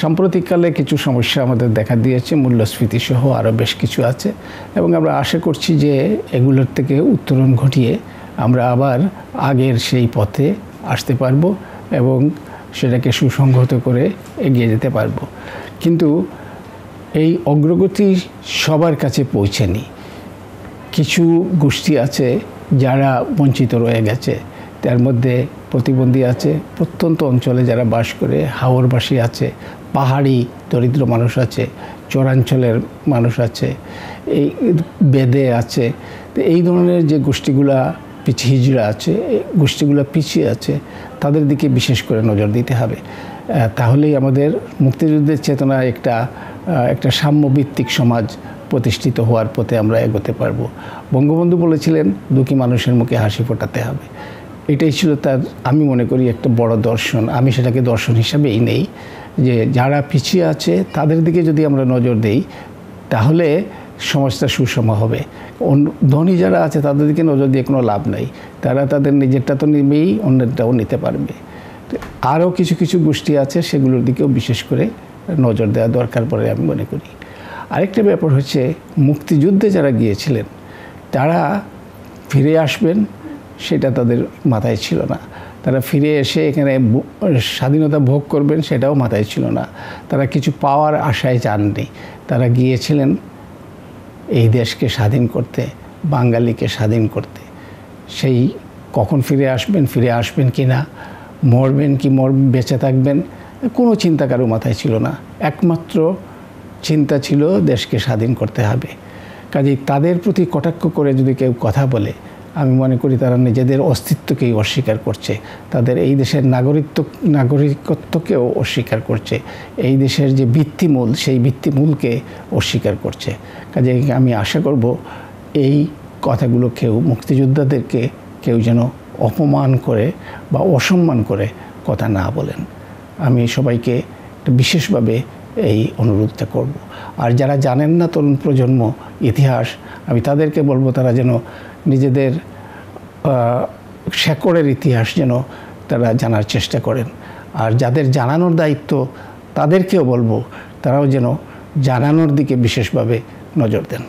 সাম্প্রতিককালে কিছু সমস্যা আমাদের দেখা দিয়েছে, মূল্যস্ফীতি সহ আরও বেশ কিছু আছে, এবং আমরা আশা করছি যে এগুলোর থেকে উত্তরণ ঘটিয়ে আমরা আবার আগের সেই পথে আসতে পারবো এবং সেটাকে সুসংহত করে এগিয়ে যেতে পারবো। কিন্তু এই অগ্রগতি সবার কাছে পৌঁছেনি। কিছু গোষ্ঠী আছে যারা বঞ্চিত রয়ে গেছে, তার মধ্যে প্রতিবন্ধী আছে, প্রত্যন্ত অঞ্চলে যারা বাস করে, হাওরবাসী আছে, পাহাড়ি দরিদ্র মানুষ আছে, চরাঞ্চলের মানুষ আছে, এই বেদে আছে। তো এই ধরনের যে গোষ্ঠীগুলা হিজড়া আছে, এই গোষ্ঠীগুলো পিছিয়ে আছে, তাদের দিকে বিশেষ করে নজর দিতে হবে। তাহলেই আমাদের মুক্তিযুদ্ধের চেতনা একটা সাম্যভিত্তিক সমাজ প্রতিষ্ঠিত হওয়ার পথে আমরা এগোতে পারবো। বঙ্গবন্ধু বলেছিলেন, দুঃখী মানুষের মুখে হাসি ফোটাতে হবে। এটাই ছিল তার, আমি মনে করি, একটা বড় দর্শন। আমি সেটাকে দর্শন হিসাবেই নেই, যে যারা পিছিয়ে আছে তাদের দিকে যদি আমরা নজর দেই তাহলে সমাজটা সুষম হবে। ধনী যারা আছে তাদের দিকে নজর দিয়ে কোনো লাভ নাই, তারা তাদের নিজেরটা তো নেবেই, অন্যেরটাও নিতে পারবে। আরও কিছু কিছু গোষ্ঠী আছে, সেগুলোর দিকেও বিশেষ করে নজর দেওয়া দরকার পড়ে আমি মনে করি। আরেকটা ব্যাপার হচ্ছে, মুক্তিযুদ্ধে যারা গিয়েছিলেন তারা ফিরে আসবেন সেটা তাদের মাথায় ছিল না। তারা ফিরে এসে এখানে স্বাধীনতা ভোগ করবেন সেটাও মাথায় ছিল না। তারা কিছু পাওয়ার আশায় যাননি, তারা গিয়েছিলেন এই দেশকে স্বাধীন করতে, বাঙালিকে স্বাধীন করতে। সেই কখন ফিরে আসবেন কি না, মরবেন কি বেঁচে থাকবেন, কোনো চিন্তা কারো মাথায় ছিল না। একমাত্র চিন্তা ছিল দেশকে স্বাধীন করতে হবে। কাজেই তাদের প্রতি কটাক্ষ করে যদি কেউ কথা বলে, আমি মনে করি তারা নিজেদের অস্তিত্বকেই অস্বীকার করছে, তাদের এই দেশের নাগরিকত্বকেও অস্বীকার করছে, এই দেশের যে ভিত্তিমূল সেই ভিত্তিমূলকে অস্বীকার করছে। কাজেই আমি আশা করব এই কথাগুলো মুক্তিযোদ্ধাদেরকে কেউ যেন অপমান করে বা অসম্মান করে কথা না বলেন। আমি সবাইকে বিশেষভাবে এই অনুরোধটা করব। আর যারা জানেন না, তরুণ প্রজন্ম ইতিহাস, আমি তাদেরকে বলবো তারা যেন নিজেদের শেকড়ের ইতিহাস যেন তারা জানার চেষ্টা করেন। আর যাদের জানানোর দায়িত্ব তাদেরকেও বলবো তারাও যেন জানানোর দিকে বিশেষভাবে নজর দেন।